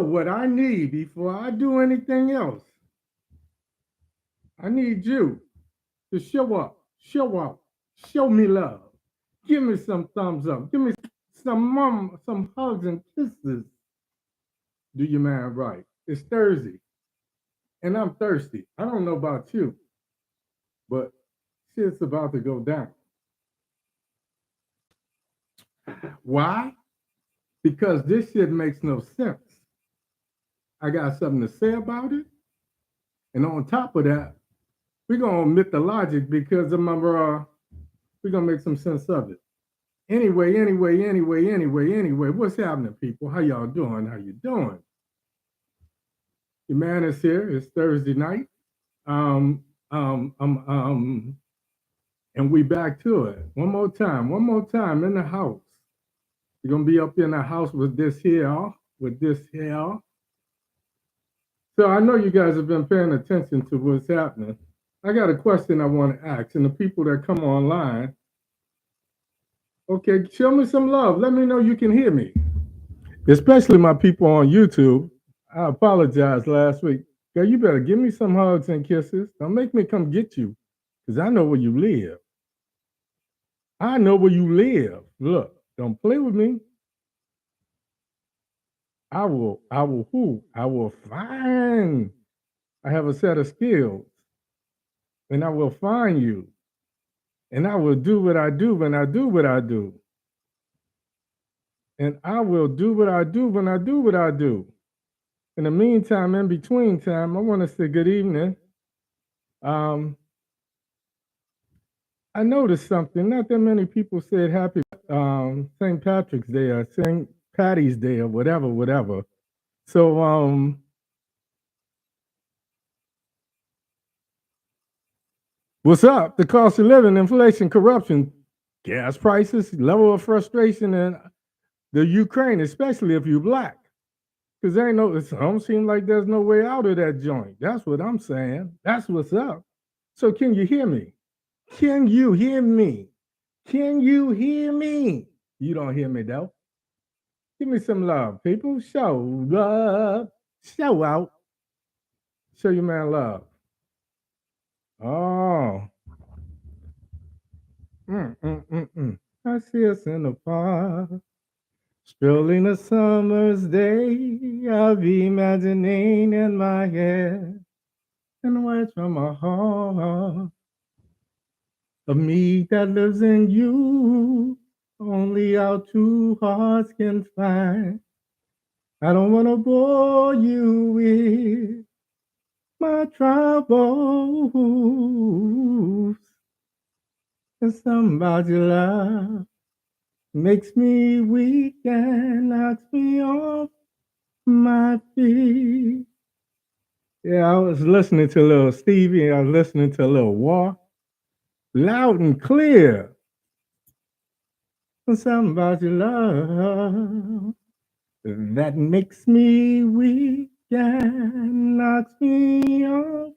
What I need before I do anything else, I need you to show up, show out, show me love. Give me some thumbs up. Give me some hugs and kisses. Do your man right. It's Thursday, and I'm thirsty. I don't know about you, but shit's about to go down. Why? Because this shit makes no sense. I got something to say about it, and on top of that, we're gonna omit the logic because of my we're gonna make some sense of it. Anyway, what's happening, people? How y'all doing? How you doing? Your man is here. It's Thursday night. Um, um, um, um, and we back to it. One more time in the house. You're gonna be up in the house with this here. So I know you guys have been paying attention to what's happening. I got a question I want to ask, and the people that come online, okay, show me some love. Let me know you can hear me, especially my people on YouTube. I apologize last week. Girl, you better give me some hugs and kisses. Don't make me come get you, because I know where you live. I know where you live. Look, don't play with me. I will find. I have a set of skills, and I will find you. And I will do what I do when I do what I do. And I will do what I do when I do what I do. In the meantime, in between time, I want to say good evening. Um, I noticed something. Not that many people said happy St. Patrick's Day or St. Patty's Day or whatever. So what's up? The cost of living, inflation, corruption, gas prices, level of frustration in the Ukraine, especially if you're black. Because there ain't no, it don't seem like there's no way out of that joint. That's what I'm saying. That's what's up. So can you hear me? Can you hear me? Can you hear me? You don't hear me though. Give me some love, people. Show up. Show out. Show your man love. Oh. I see us in the park. Strolling a summer's day. I'll be imagining in my head. And words from my heart. Of me that lives in you. Only our two hearts can find. I don't want to bore you with my troubles. And somebody love makes me weak and knocks me off my feet. Yeah, I was listening to a little Stevie. I was listening to a little War. Loud and clear. And somebody love that makes me weak and knocks me off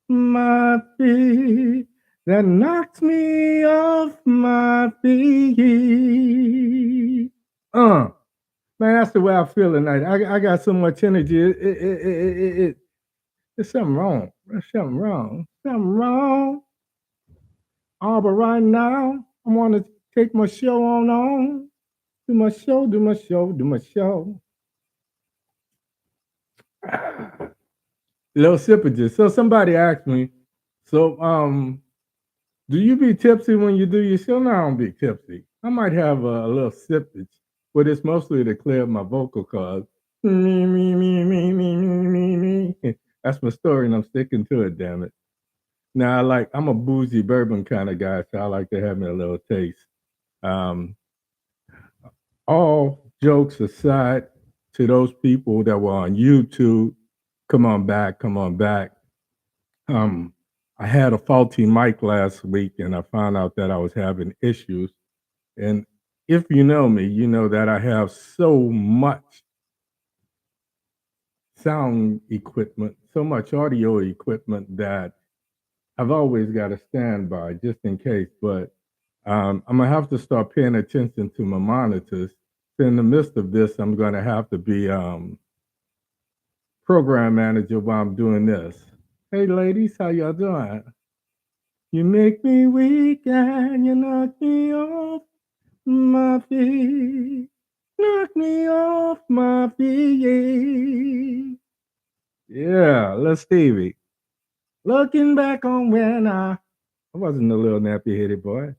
my feet. That knocks me off my feet. Man, that's the way I feel tonight. I got so much energy. There's something wrong. There's something wrong. Something wrong. But right now, I want to take my show on. Do my show, do my show, do my show. Little sippages. So somebody asked me, so do you be tipsy when you do your show? No, I don't be tipsy. I might have a little sippage, but it's mostly to clear up my vocal cords. Me. That's my story, and I'm sticking to it. Damn it. Now, I'm a boozy bourbon kind of guy, so I like to have me a little taste. Um, all jokes aside, to those people that were on YouTube, come on back, come on back. Um, I had a faulty mic last week, and I found out that I was having issues. And if you know me, you know that I have so much sound equipment, so much audio equipment that I've always got to stand by just in case. But I'm gonna have to start paying attention to my monitors. So in the midst of this, I'm gonna have to be program manager while I'm doing this. Hey, ladies, how y'all doing? You make me weak and you knock me off my feet. Knock me off my feet. Yeah, let's Stevie. Looking back on when I wasn't a little nappy headed boy.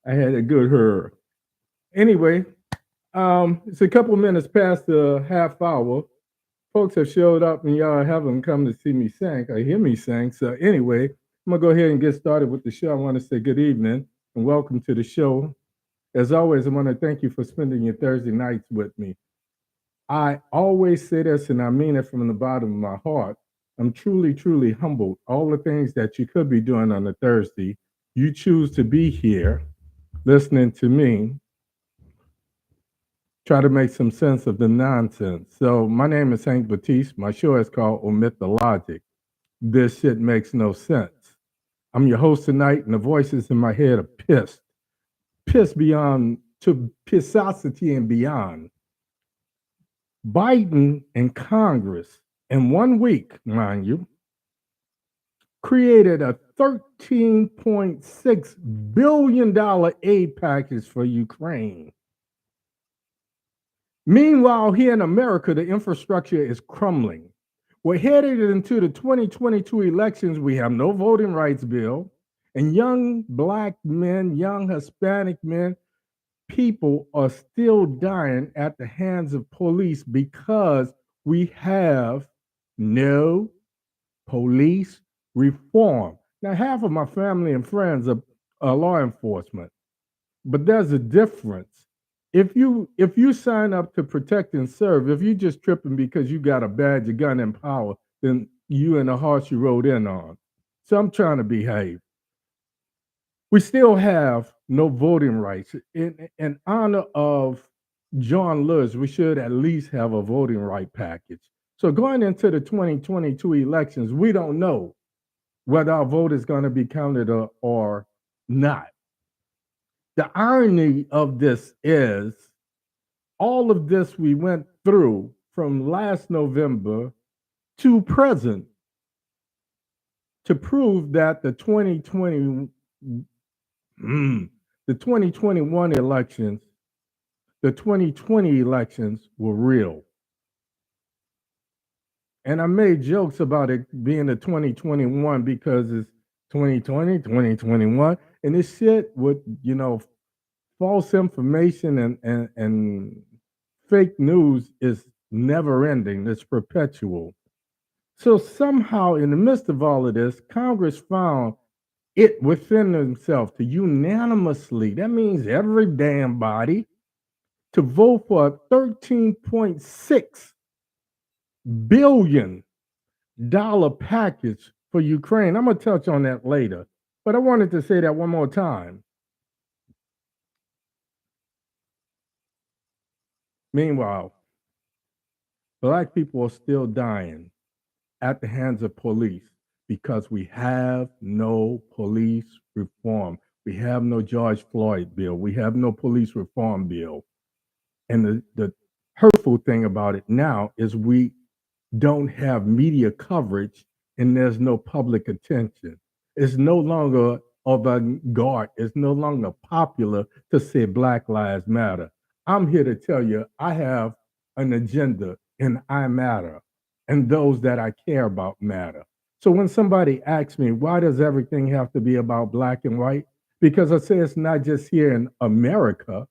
I had a good hair. Anyway, it's a couple minutes past the half hour. Folks have showed up and y'all haven't come to see me sing or hear me sing. So anyway, I'm gonna go ahead and get started with the show. I want to say good evening and welcome to the show. As always, I want to thank you for spending your Thursday nights with me. I always say this and I mean it from the bottom of my heart. I'm truly, truly humbled. All the things that you could be doing on a Thursday, you choose to be here listening to me try to make some sense of the nonsense. So my name is Hank Batiste. My show is called Omit the Logic. This shit makes no sense. I'm your host tonight, and the voices in my head are pissed. Pissed beyond to pissosity and beyond. Biden and Congress, in 1 week, mind you, created a $13.6 billion aid package for Ukraine. Meanwhile, here in America, the infrastructure is crumbling. We're headed into the 2022 elections. We have no voting rights bill. And young black men, young Hispanic men, people are still dying at the hands of police because we have no police reform. Now, half of my family and friends are law enforcement, but there's a difference. If you sign up to protect and serve, if you just tripping because you got a badge, a gun, and power, then you in the horse you rode in on. So I'm trying to behave. We still have no voting rights. In honor of John Lewis, we should at least have a voting right package. So going into the 2022 elections, we don't know whether our vote is going to be counted or not. The irony of this is all of this we went through from last November to present to prove that the 2021 elections, the 2020 elections were real. And I made jokes about it being the 2021 because it's 2020, 2021, and this shit with, false information and fake news is never ending. It's perpetual. So somehow, in the midst of all of this, Congress found it within themselves to unanimously, that means every damn body, to vote for a $13.6 billion package for Ukraine. I'm going to touch on that later, but I wanted to say that one more time. Meanwhile, black people are still dying at the hands of police because we have no police reform. We have no George Floyd bill. We have no police reform bill. And the hurtful thing about it now is we don't have media coverage and there's no public attention. It's no longer avant-garde. It's no longer popular to say Black Lives Matter. I'm here to tell you I have an agenda and I matter, and those that I care about matter. So when somebody asks me, why does everything have to be about black and white? Because I say it's not just here in America.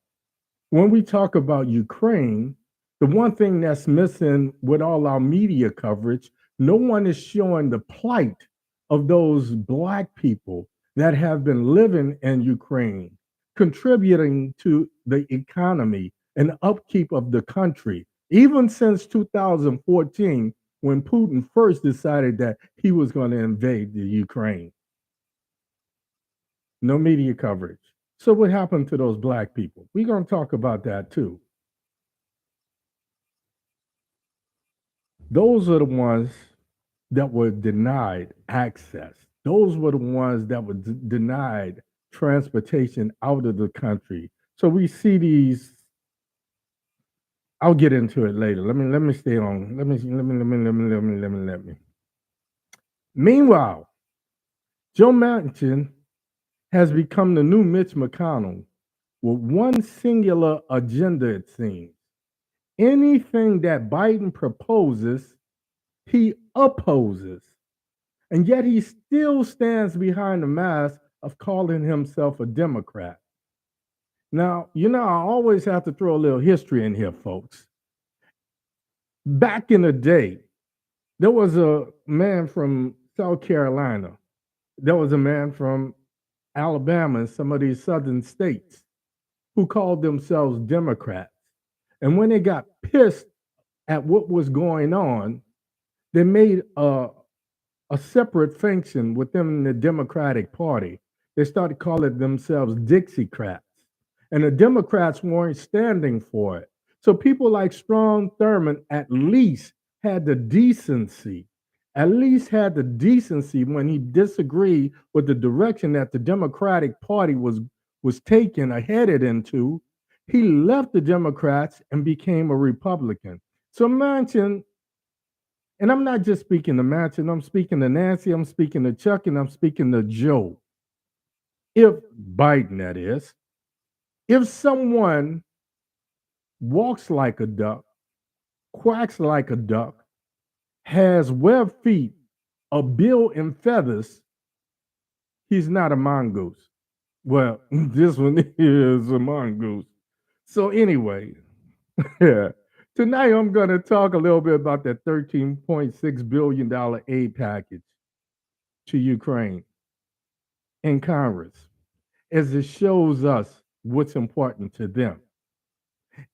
When we talk about Ukraine, the one thing that's missing with all our media coverage, no one is showing the plight of those black people that have been living in Ukraine, contributing to the economy and upkeep of the country, even since 2014, when Putin first decided that he was going to invade the Ukraine. No media coverage. So what happened to those black people? We're going to talk about that too. Those are the ones that were denied access. Those were the ones that were denied transportation out of the country. So we see these I'll get into it later. Let me stay on. Let me. Meanwhile, Joe Manchin has become the new Mitch McConnell with one singular agenda, it seems. Anything that Biden proposes, he opposes. And yet he still stands behind the mask of calling himself a Democrat. Now, I always have to throw a little history in here, folks. Back in the day, there was a man from South Carolina. There was a man from Alabama and some of these southern states who called themselves Democrats. And when they got pissed at what was going on, they made a separate function within the Democratic Party. They started calling themselves Dixiecrats. And the Democrats weren't standing for it. So people like Strom Thurmond at least had the decency, when he disagreed with the direction that the Democratic Party was taking or headed into. He left the Democrats and became a Republican. So Manchin, and I'm not just speaking to Manchin, I'm speaking to Nancy, I'm speaking to Chuck, and I'm speaking to Joe. If Biden, that is, if someone walks like a duck, quacks like a duck, has webbed feet, a bill and feathers, he's not a mongoose. Well, this one is a mongoose. So anyway, tonight I'm going to talk a little bit about that $13.6 billion aid package to Ukraine in Congress, as it shows us what's important to them.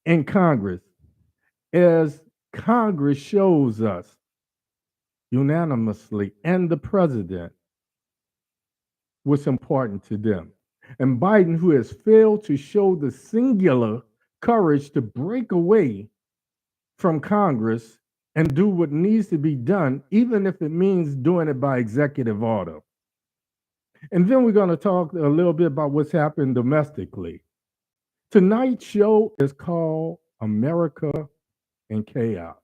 In Congress, as Congress shows us unanimously, and the president, what's important to them. And Biden, who has failed to show the singular courage to break away from Congress and do what needs to be done, even if it means doing it by executive order. And then we're going to talk a little bit about what's happened domestically. Tonight's show is called America in Chaos.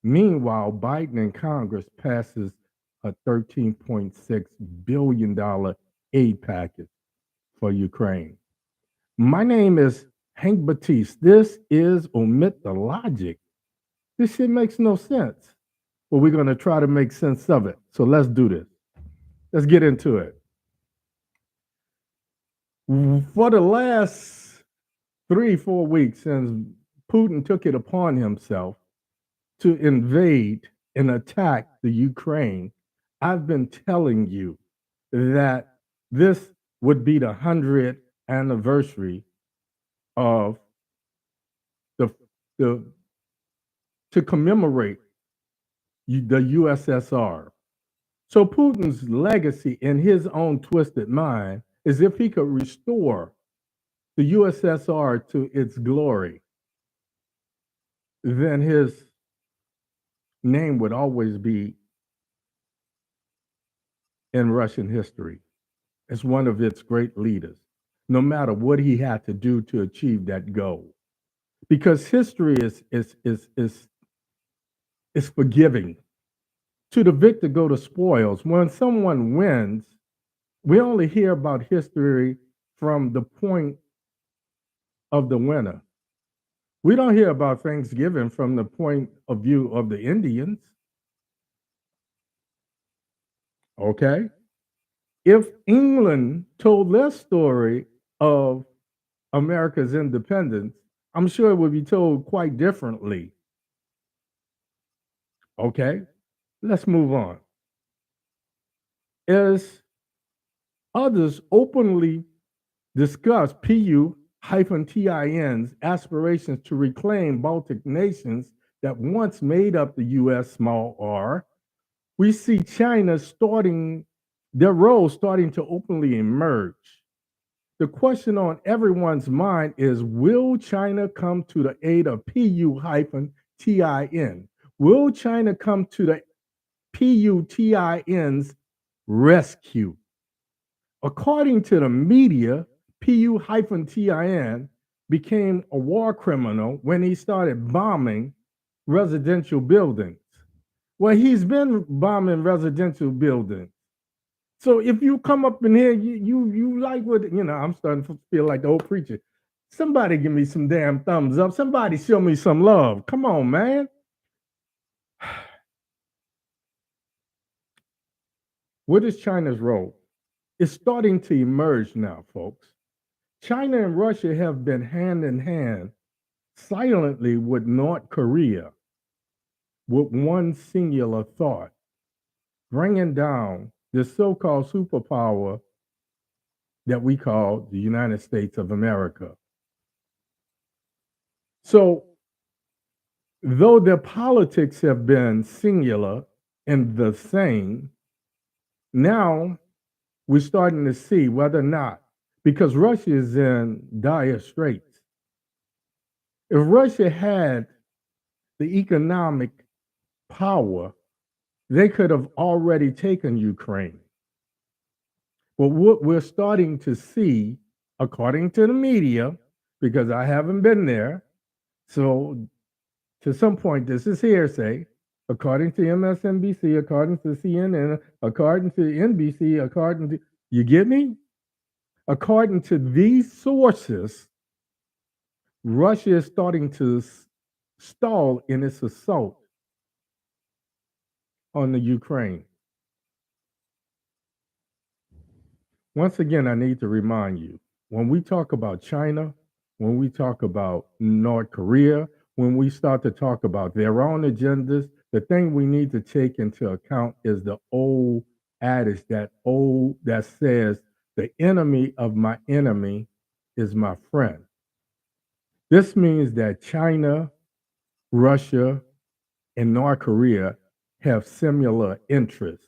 Meanwhile, Biden and Congress passes a $13.6 billion aid package for Ukraine. My name is Hank Batiste. This is Omit the Logic. This shit makes no sense. But we're going to try to make sense of it. So let's do this. Let's get into it. For the last 3-4 weeks, since Putin took it upon himself to invade and attack the Ukraine, I've been telling you that this would be the 100th anniversary of the to commemorate the USSR. So Putin's legacy in his own twisted mind is if he could restore the USSR to its glory, then his name would always be in Russian history as one of its great leaders, no matter what he had to do to achieve that goal. Because history is forgiving. To the victor go the spoils. When someone wins, we only hear about history from the point of the winner. We don't hear about Thanksgiving from the point of view of the Indians. Okay? If England told their story of America's independence, I'm sure it would be told quite differently. Okay? Let's move on. As others openly discuss PU-TIN's aspirations to reclaim Baltic nations that once made up the U.S. small r, we see China their role starting to openly emerge. The question on everyone's mind is, will China come to the aid of PU-TIN? Will China come to the PU-TIN's rescue? According to the media, PU-TIN became a war criminal when he started bombing residential buildings. Well, he's been bombing residential buildings. So if you come up in here, you like what I'm starting to feel like the old preacher. Somebody give me some damn thumbs up. Somebody show me some love. Come on, man. What is China's role? It's starting to emerge now, folks. China and Russia have been hand in hand silently with North Korea with one singular thought, bringing down the so-called superpower that we call the United States of America. So, though their politics have been singular and the same, now we're starting to see whether or not, because Russia is in dire straits. If Russia had the economic power, they could have already taken Ukraine. But what we're starting to see, according to the media, because I haven't been there, so to some point, this is hearsay. According to MSNBC, according to CNN, according to NBC, according to, you get me? According to these sources, Russia is starting to stall in its assault on the Ukraine. Once again, I need to remind you, when we talk about China, when we talk about North Korea, when we start to talk about their own agendas, the thing we need to take into account is the old adage that says the enemy of my enemy is my friend. This means that China, Russia, and North Korea have similar interests.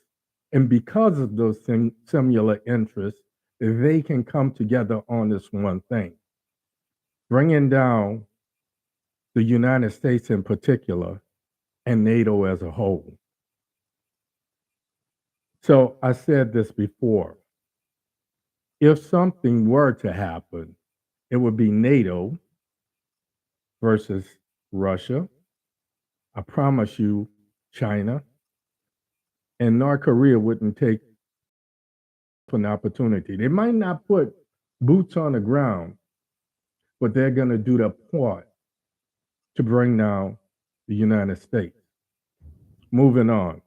And because of those similar interests, they can come together on this one thing, bringing down the United States in particular and NATO as a whole. So I said this before. If something were to happen, it would be NATO versus Russia. I promise you, China and North Korea wouldn't take an opportunity. They might not put boots on the ground, but they're going to do their part to bring down the United States. Moving on.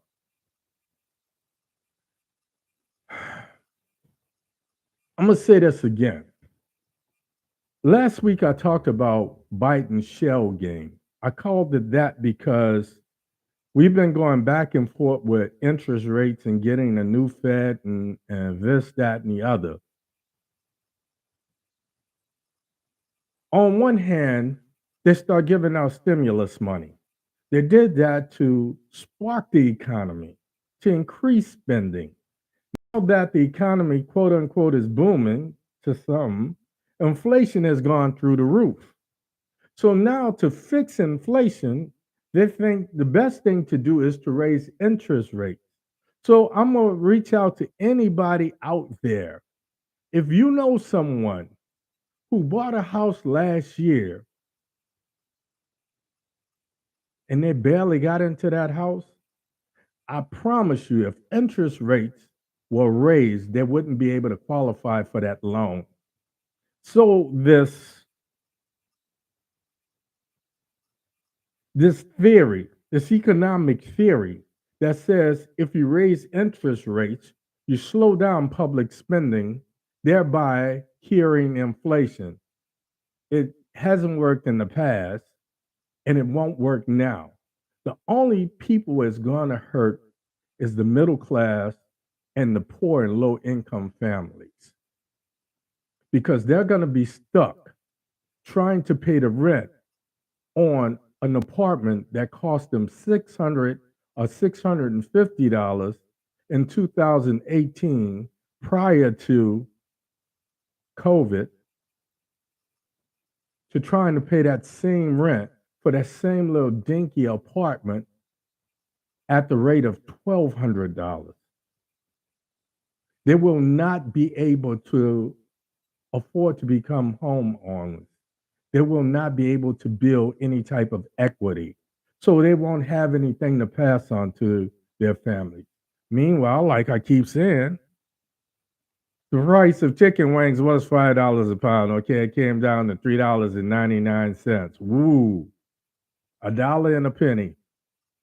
I'm going to say this again. Last week, I talked about Biden's shell game. I called it that because we've been going back and forth with interest rates and getting a new Fed and this, that, and the other. On one hand, they start giving out stimulus money. They did that to spark the economy, to increase spending. Now that the economy, quote unquote, is booming to some, inflation has gone through the roof. So now to fix inflation, they think the best thing to do is to raise interest rates. So I'm going to reach out to anybody out there. If you know someone who bought a house last year and they barely got into that house, I promise you, if interest rates were raised, they wouldn't be able to qualify for that loan. So this theory, this economic theory that says if you raise interest rates, you slow down public spending, thereby curing inflation. It hasn't worked in the past and it won't work now. The only people it's going to hurt is the middle class and the poor and low income families because they're going to be stuck trying to pay the rent on an apartment that cost them $600 or $650 in 2018 prior to COVID, to trying to pay that same rent for that same little dinky apartment at the rate of $1,200. They will not be able to afford to become homeowners. they will not be able to build any type of equity. So they won't have anything to pass on to their family. Meanwhile, like I keep saying, the price of chicken wings was $5 a pound. Okay, it came down to $3.99. Woo, a dollar and a penny.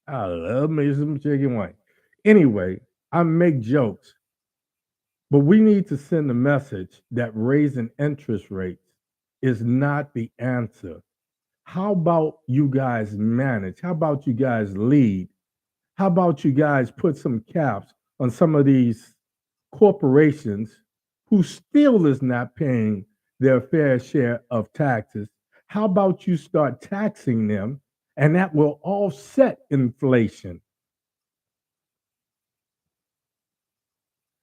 I love me some chicken wings. Anyway, I make jokes, but we need to send a message that raising interest rates is not the answer. How about you guys manage? How about you guys lead? How about you guys put some caps on some of these corporations who still is not paying their fair share of taxes? How about you start taxing them and that will offset inflation?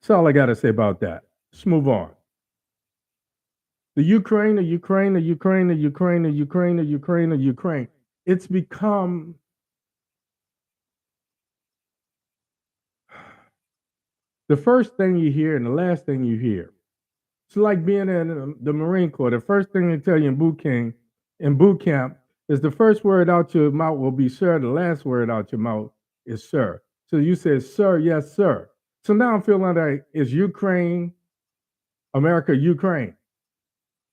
That's all I got to say about that. Let's move on. The Ukraine, the Ukraine, the Ukraine, the Ukraine, the Ukraine, the Ukraine, the Ukraine. It's become the first thing you hear and the last thing you hear. It's like being in the Marine Corps. The first thing they tell you in boot camp, is the first word out your mouth will be sir. The last word out your mouth is sir. So you say, sir, yes, sir. So now I'm feeling like it's Ukraine, America, Ukraine,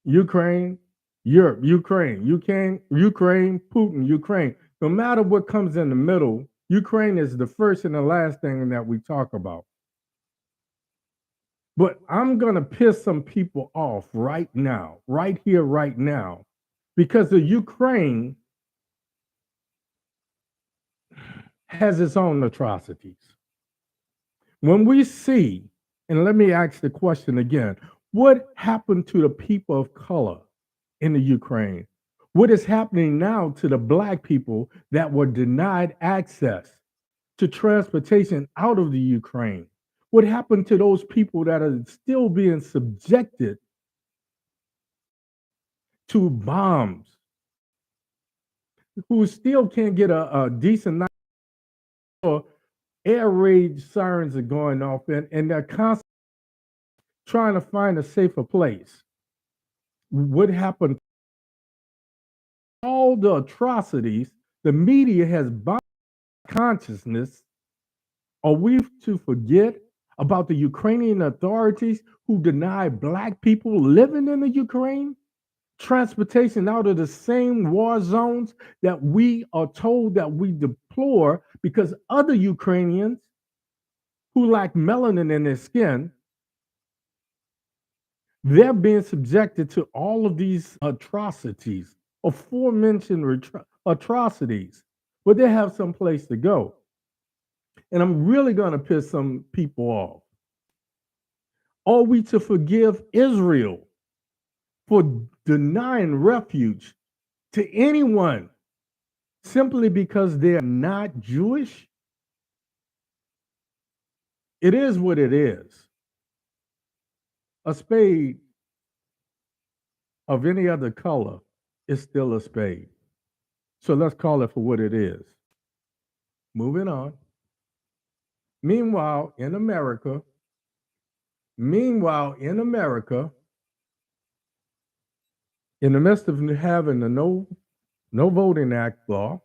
Ukraine, Europe, Ukraine, Putin, Ukraine. No matter what comes in the middle, Ukraine is the first and the last thing that we talk about. But I'm going to piss some people off right now, right here, right now, because the Ukraine has its own atrocities. When we see, and let me ask the question again, what happened to the people of color in the Ukraine? What is happening now to the Black people that were denied access to transportation out of the Ukraine? What happened to those people that are still being subjected to bombs, who still can't get a decent night, or air raid sirens are going off, and they're constantly trying to find a safer place? What happened? All the atrocities the media has bombed consciousness. Are we to forget about the Ukrainian authorities who deny Black people living in the Ukraine transportation out of the same war zones that we are told that we deplore, because other Ukrainians who lack melanin in their skin, they're being subjected to all of these atrocities, aforementioned atrocities, but they have some place to go. And I'm really going to piss some people off. Are we to forgive Israel for denying refuge to anyone simply because they're not Jewish? It is what it is. A spade of any other color is still a spade. So let's call it for what it is. Moving on. Meanwhile, in America, in the midst of having the no voting act law,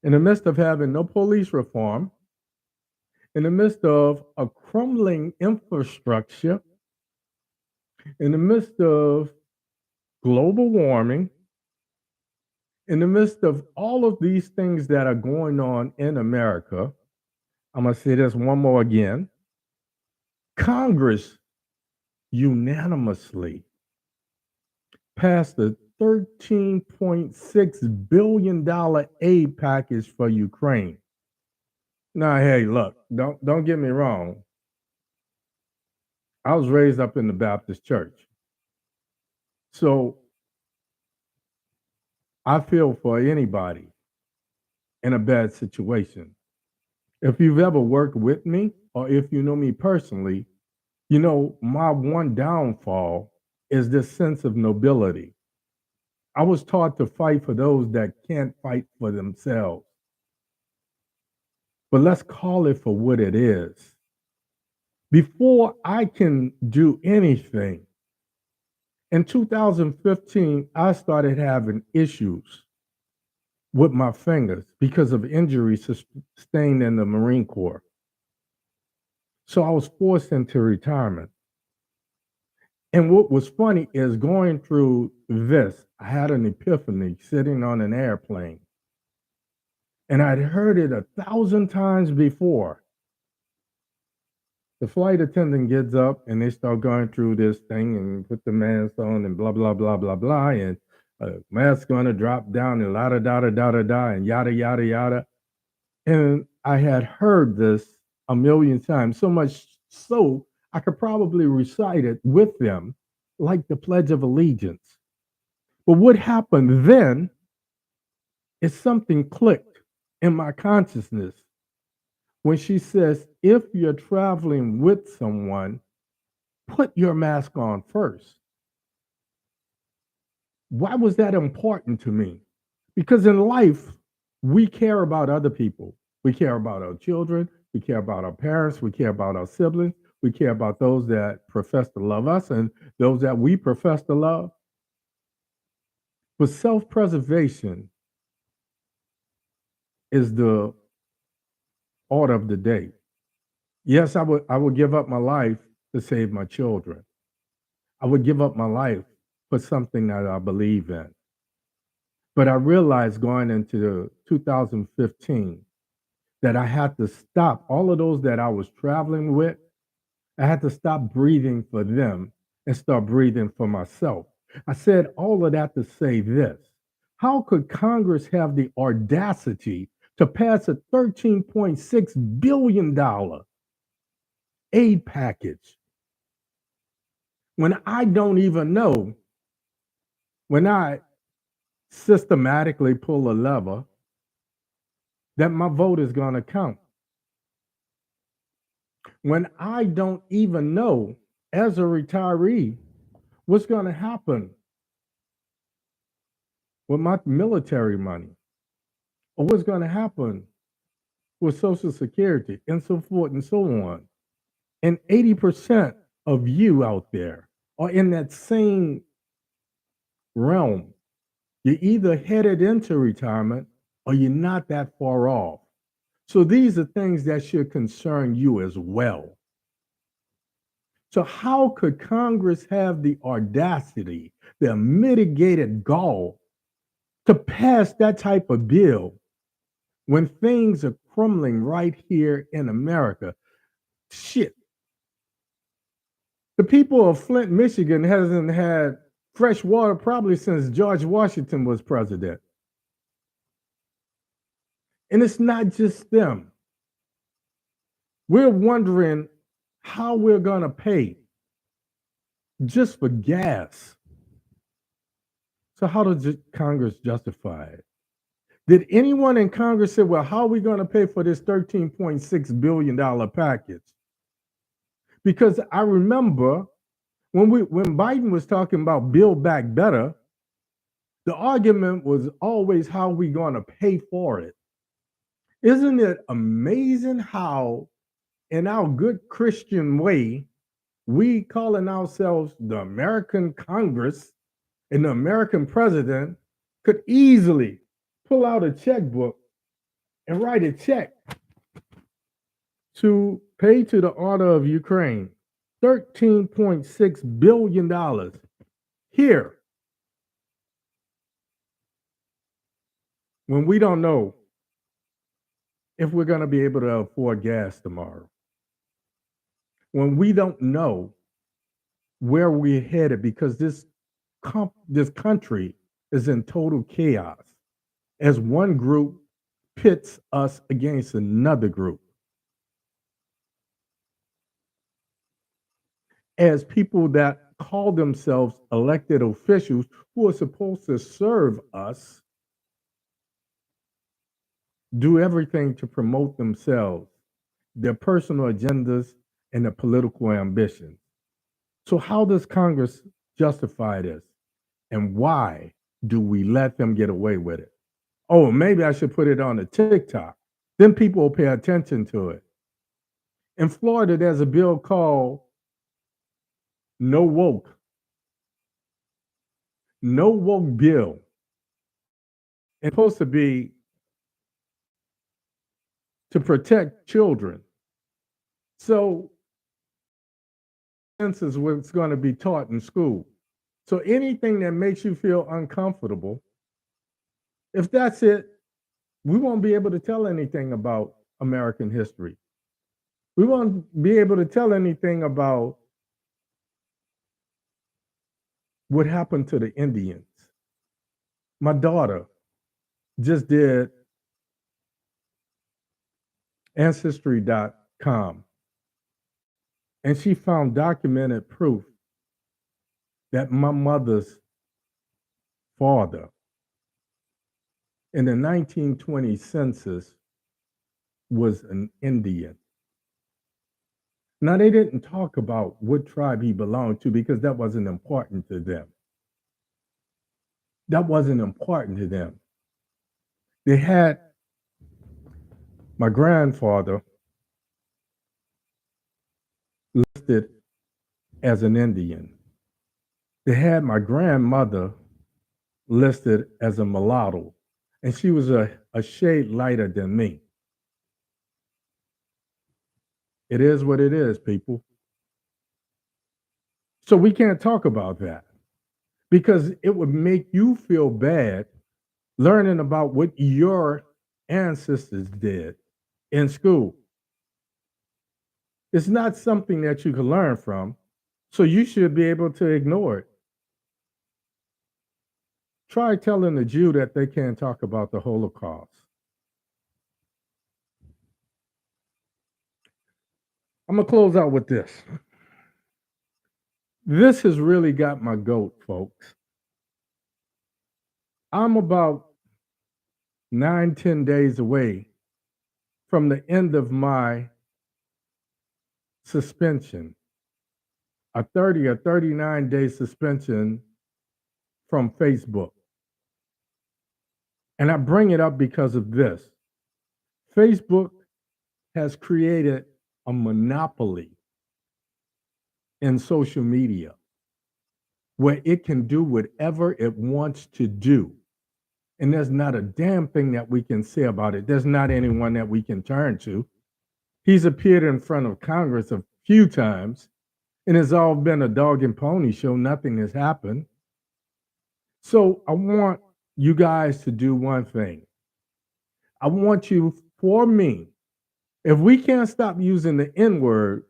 in the midst of having no police reform, in the midst of a crumbling infrastructure, in the midst of global warming, in the midst of all of these things that are going on in America, I'm going to say this one more again. Congress unanimously passed a $13.6 billion aid package for Ukraine. Now, hey, look, don't get me wrong. I was raised up in the Baptist church. So I feel for anybody in a bad situation. If you've ever worked with me, or if you know me personally, you know my one downfall is this sense of nobility. I was taught to fight for those that can't fight for themselves. But let's call it for what it is. Before I can do anything In 2015, I started having issues with my fingers because of injuries sustained in the Marine Corps. So I was forced into retirement. And what was funny is going through this, I had an epiphany sitting on an airplane. And I'd heard it 1,000 times before. The flight attendant gets up and they start going through this thing and put the mask on and blah, blah, blah, blah, blah. And mask going to drop down and la da da da da da da and yada, yada, yada. And I had heard this a million times, so much so I could probably recite it with them like the Pledge of Allegiance. But what happened then is something clicked in my consciousness when she says, if you're traveling with someone, put your mask on first. Why was that important to me? Because in life, we care about other people. We care about our children. We care about our parents. We care about our siblings. We care about those that profess to love us and those that we profess to love. But self-preservation is the order of the day. Yes, I would give up my life to save my children. I would give up my life for something that I believe in. But I realized going into 2015 that I had to stop all of those that I was traveling with. I had to stop breathing for them and start breathing for myself. I said all of that to say this. How could Congress have the audacity to pass a $13.6 billion aid package when I don't even know, when I systematically pull a lever, that my vote is going to count? When I don't even know, as a retiree, what's going to happen with my military money, or what's going to happen with Social Security, and so forth and so on. And 80% of you out there are in that same realm. You're either headed into retirement or you're not that far off. So these are things that should concern you as well. So how could Congress have the audacity, the mitigated gall to pass that type of bill when things are crumbling right here in America? Shit. The people of Flint, Michigan hasn't had fresh water probably since George Washington was president. And it's not just them. We're wondering how we're going to pay just for gas. So how does Congress justify it? Did anyone in Congress say, well, how are we going to pay for this $13.6 billion package? Because I remember when Biden was talking about Build Back Better, the argument was always how we going to pay for it. Isn't it amazing how, in our good Christian way, we calling ourselves the American Congress and the American president could easily pull out a checkbook and write a check to pay to the order of Ukraine $13.6 billion here, when we don't know if we're going to be able to afford gas tomorrow, when we don't know where we're headed, because this country is in total chaos as one group pits us against another group. As people that call themselves elected officials who are supposed to serve us do everything to promote themselves, their personal agendas, and their political ambitions. So how does Congress justify this? And why do we let them get away with it? Oh, maybe I should put it on a TikTok. Then people will pay attention to it. In Florida, there's a bill called No Woke. no woke bill. It's supposed to be to protect children. So this is what's going to be taught in school. So anything that makes you feel uncomfortable, if that's it, we won't be able to tell anything about American history. We won't be able to tell anything about what happened to the Indians. My daughter just did ancestry.com, and she found documented proof that my mother's father in the 1920 census was an Indian. Now, they didn't talk about what tribe he belonged to because that wasn't important to them. That wasn't important to them. They had my grandfather listed as an Indian. They had my grandmother listed as a mulatto, and she was a shade lighter than me. It is what it is, people. So we can't talk about that because it would make you feel bad learning about what your ancestors did in school. It's not something that you can learn from, so you should be able to ignore it. Try telling a Jew that they can't talk about the Holocaust. I'm going to close out with this. This has really got my goat, folks. I'm about 9-10 days away from the end of my suspension, a 30 or 39-day suspension from Facebook. And I bring it up because of this. Facebook has created a monopoly in social media where it can do whatever it wants to do. And there's not a damn thing that we can say about it. There's not anyone that we can turn to. He's appeared in front of Congress a few times, and it's all been a dog and pony show. Nothing has happened. So I want you guys to do one thing. I want you, for me, if we can't stop using the N word,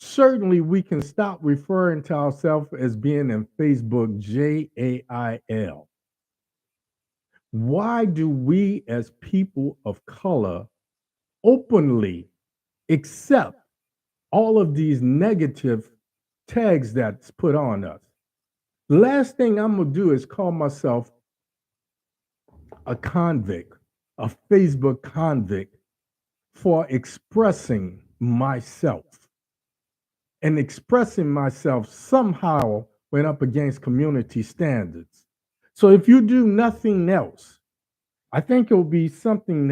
certainly we can stop referring to ourselves as being in Facebook JAIL. Why do we as people of color openly accept all of these negative tags that's put on us? The last thing I'm going to do is call myself a convict, a Facebook convict, for expressing myself. And expressing myself somehow went up against community standards. So if you do nothing else, I think it will be something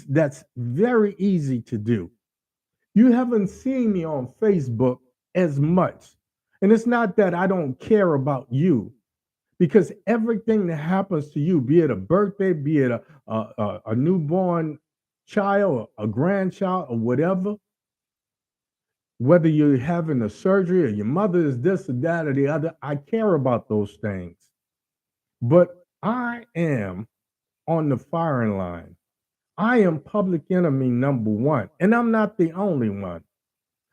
that's very easy to do. You haven't seen me on Facebook as much. And it's not that I don't care about you, because everything that happens to you, be it a birthday, be it a newborn child, a grandchild, or whatever, whether you're having a surgery or your mother is this or that or the other, I care about those things. But I am on the firing line. I am public enemy number one, and I'm not the only one.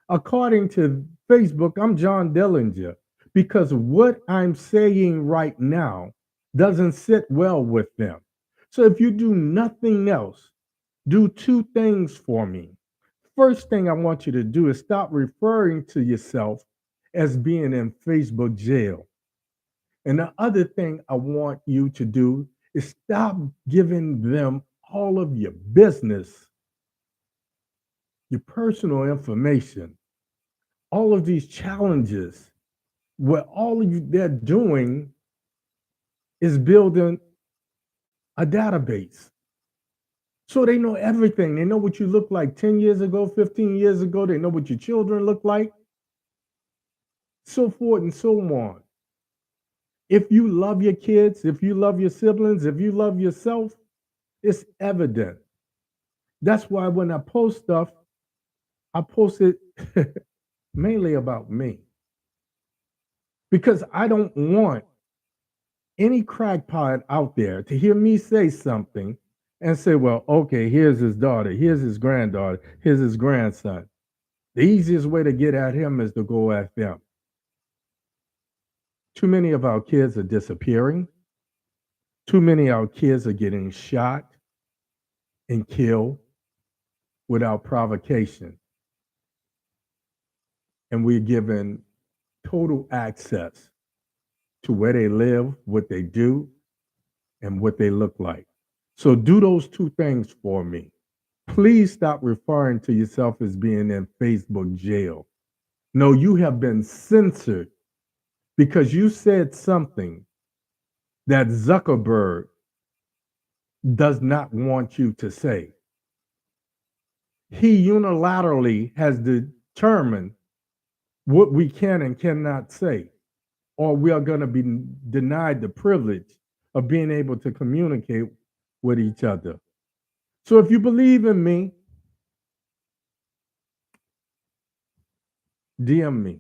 According to Facebook, I'm John Dillinger because what I'm saying right now doesn't sit well with them. So if you do nothing else, do two things for me. First thing I want you to do is stop referring to yourself as being in Facebook jail. And the other thing I want you to do is stop giving them all of your business, your personal information, all of these challenges where all of you they're doing is building a database. So they know everything. They know what you look like 10 years ago, 15 years ago. They know what your children look like, so forth and so on. If you love your kids, if you love your siblings, if you love yourself, it's evident. That's why when I post stuff, I post it mainly about me because I don't want any crackpot out there to hear me say something and say, well, okay, here's his daughter, here's his granddaughter, here's his grandson. The easiest way to get at him is to go at them. Too many of our kids are disappearing. Too many of our kids are getting shot and killed without provocation. And we're given total access to where they live, what they do, and what they look like. So do those two things for me. Please stop referring to yourself as being in Facebook jail. No, you have been censored because you said something that Zuckerberg does not want you to say. He unilaterally has determined what we can and cannot say, or we are going to be denied the privilege of being able to communicate with each other. So if you believe in me, DM me,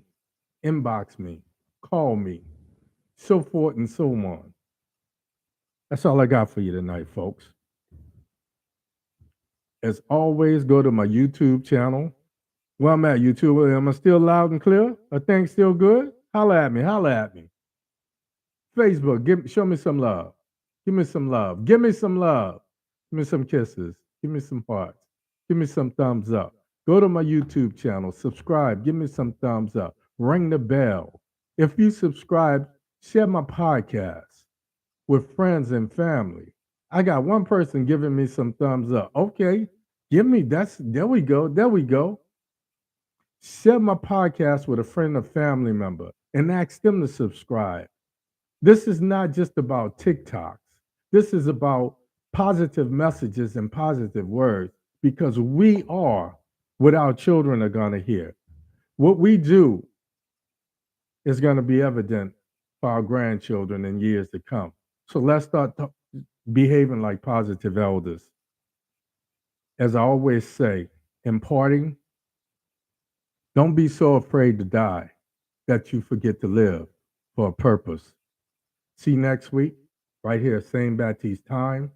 inbox me, call me, so forth and so on. That's all I got for you tonight, folks. As always, go to my YouTube channel. Well, I'm at YouTube. Am I still loud and clear? Are things still good? Holla at me. Holla at me. Facebook, show me some love. Give me some love. Give me some love. Give me some kisses. Give me some hearts. Give me some thumbs up. Go to my YouTube channel. Subscribe. Give me some thumbs up. Ring the bell. If you subscribe, share my podcast with friends and family. I got one person giving me some thumbs up. Okay, there we go. There we go. Share my podcast with a friend or family member and ask them to subscribe. This is not just about TikToks. This is about positive messages and positive words because we are what our children are going to hear. What we do is going to be evident for our grandchildren in years to come. So let's start behaving like positive elders. As I always say, in parting, don't be so afraid to die that you forget to live for a purpose. See you next week, right here, same Baptiste time,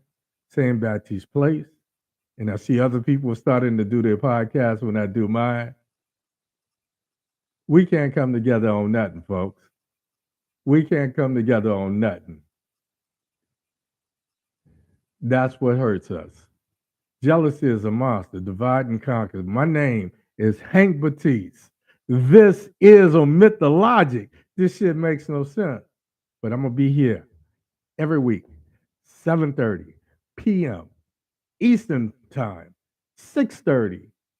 same Baptiste place. And I see other people starting to do their podcast when I do mine. We can't come together on nothing, folks. We can't come together on nothing. That's what hurts us. Jealousy is a monster. Divide and conquer. My name is Hank Batiste. This is Omit the Logic. This shit makes no sense. But I'm going to be here every week, 7:30 p.m. Eastern Time, 6:30